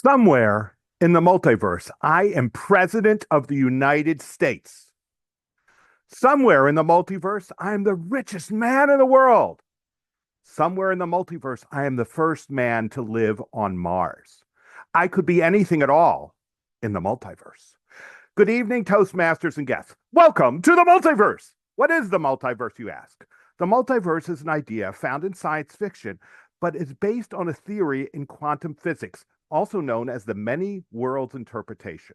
Somewhere in the multiverse, I am president of the United States. Somewhere in the multiverse, I am the richest man in the world. Somewhere in the multiverse, I am the first man to live on Mars. I could be anything at all in the multiverse. Good evening, Toastmasters and guests. Welcome to the multiverse. What is the multiverse, you ask? The multiverse is an idea found in science fiction, but is based on a theory in quantum physics, also known as the many worlds interpretation.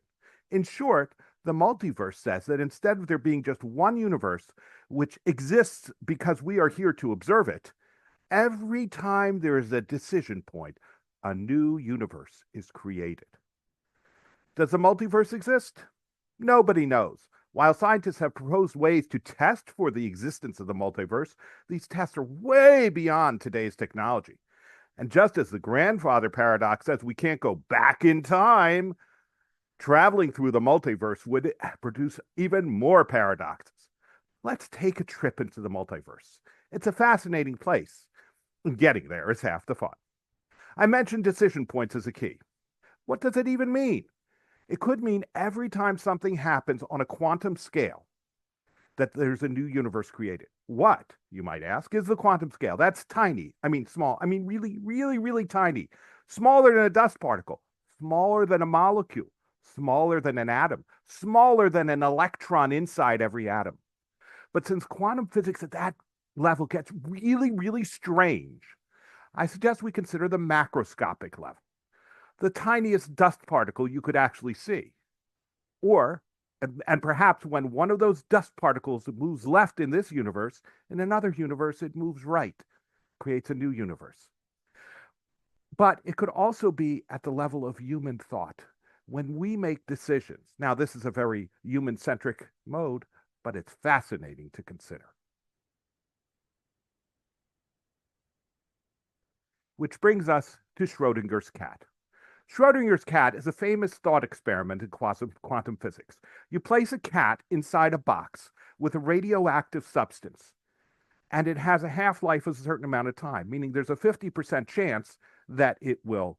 In short, the multiverse says that instead of there being just one universe, which exists because we are here to observe it, every time there is a decision point, a new universe is created. Does the multiverse exist? Nobody knows. While scientists have proposed ways to test for the existence of the multiverse, these tests are way beyond today's technology. And just as the grandfather paradox says we can't go back in time, traveling through the multiverse would produce even more paradoxes. Let's take a trip into the multiverse. It's a fascinating place. Getting there is half the fun. I mentioned decision points as a key. What does it even mean? It could mean every time something happens on a quantum scale, that there's a new universe created. What, you might ask, is the quantum scale? That's tiny. I mean, small. I mean, really, really, really tiny. Smaller than a dust particle, smaller than a molecule, smaller than an atom, smaller than an electron inside every atom. But since quantum physics at that level gets really, really strange, I suggest we consider the macroscopic level, the tiniest dust particle you could actually see. Or, and perhaps when one of those dust particles moves left in this universe, in another universe, it moves right, creates a new universe. But it could also be at the level of human thought. When we make decisions, now this is a very human-centric mode, but it's fascinating to consider. Which brings us to Schrodinger's cat. Schrodinger's cat is a famous thought experiment in quantum physics. You place a cat inside a box with a radioactive substance, and it has a half-life of a certain amount of time, meaning there's a 50% chance that it will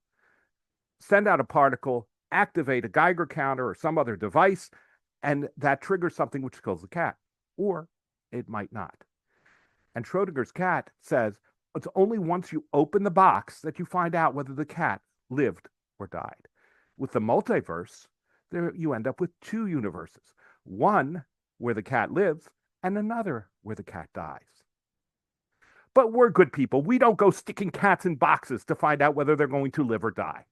send out a particle, activate a Geiger counter or some other device, and that triggers something which kills the cat. Or it might not. And Schrodinger's cat says it's only once you open the box that you find out whether the cat lived or died. With the multiverse, there you end up with two universes. One where the cat lives and another where the cat dies. But we're good people. We don't go sticking cats in boxes to find out whether they're going to live or die.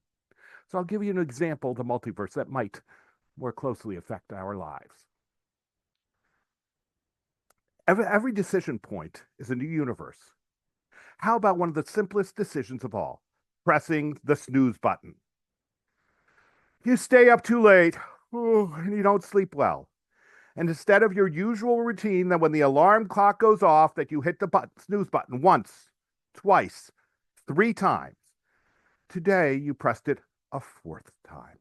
So I'll give you an example of the multiverse that might more closely affect our lives. Every decision point is a new universe. How about one of the simplest decisions of all? Pressing the snooze button. You stay up too late, and you don't sleep well. And instead of your usual routine that when the alarm clock goes off, that you hit the snooze button once, twice, 3 times, today you pressed it a 4th time.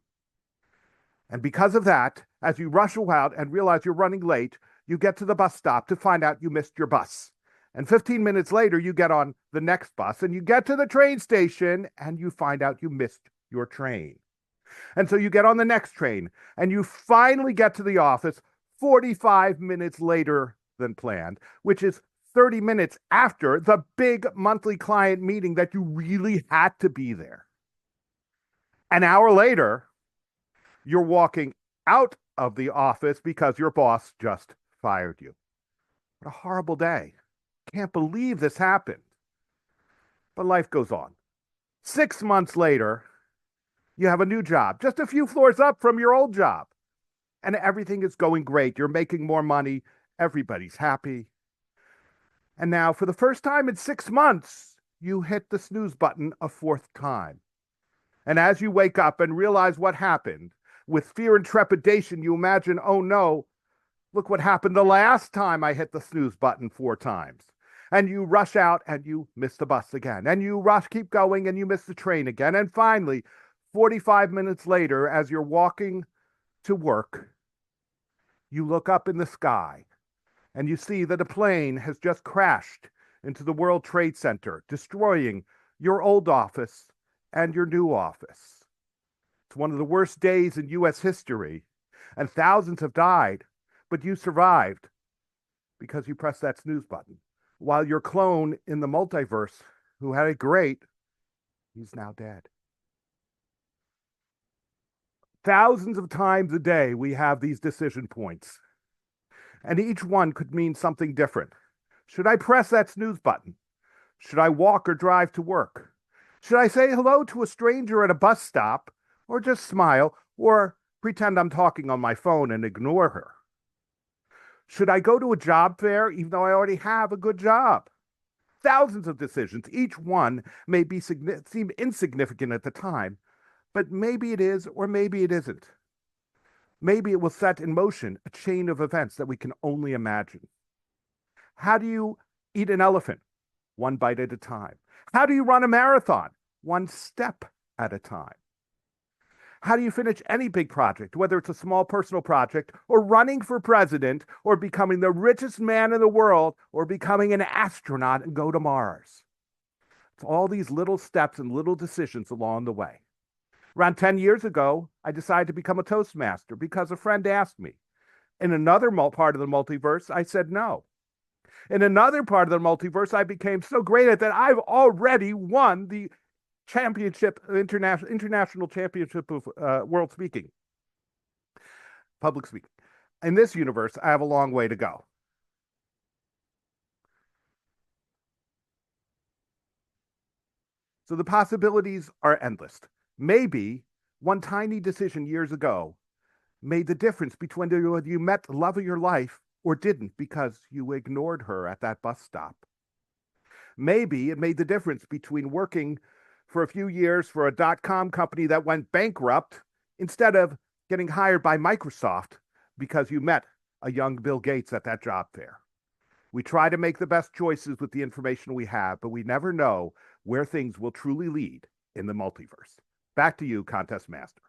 And because of that, as you rush out and realize you're running late, you get to the bus stop to find out you missed your bus. And 15 minutes later, you get on the next bus and you get to the train station and you find out you missed your train. And so you get on the next train and you finally get to the office 45 minutes later than planned, which is 30 minutes after the big monthly client meeting that you really had to be there. An hour later, you're walking out of the office because your boss just fired you. What a horrible day. Can't believe this happened. But life goes on. 6 months later, you have a new job, just a few floors up from your old job. And everything is going great. You're making more money. Everybody's happy. And now, for the first time in 6 months, you hit the snooze button a 4th time. And as you wake up and realize what happened, with fear and trepidation, you imagine, oh no, look what happened the last time I hit the snooze button 4 times. And you rush out and you miss the bus again. And you keep going and you miss the train again. And finally, 45 minutes later, as you're walking to work, you look up in the sky and you see that a plane has just crashed into the World Trade Center, destroying your old office and your new office. It's one of the worst days in U.S. history, and thousands have died, but you survived because you pressed that snooze button. While your clone in the multiverse, who had it great, he's now dead. Thousands of times a day, we have these decision points, and each one could mean something different. Should I press that snooze button? Should I walk or drive to work? Should I say hello to a stranger at a bus stop, or just smile, or pretend I'm talking on my phone and ignore her? Should I go to a job fair even though I already have a good job? Thousands of decisions. Each one may seem insignificant at the time, but maybe it is, or maybe it isn't. Maybe it will set in motion a chain of events that we can only imagine. How do you eat an elephant? One bite at a time. How do you run a marathon? One step at a time. How do you finish any big project, whether it's a small personal project, or running for president, or becoming the richest man in the world, or becoming an astronaut and go to Mars? It's all these little steps and little decisions along the way. Around 10 years ago, I decided to become a Toastmaster because a friend asked me. In another part of the multiverse, I said no. In another part of the multiverse, I became so great at that I've already won the international championship of world speaking, public speaking. In this universe, I have a long way to go. So the possibilities are endless. Maybe one tiny decision years ago made the difference between whether you met the love of your life or didn't because you ignored her at that bus stop. Maybe it made the difference between working for a few years for a .com company that went bankrupt instead of getting hired by Microsoft because you met a young Bill Gates at that job fair. We try to make the best choices with the information we have, but we never know where things will truly lead in the multiverse. Back to you, Contest Master.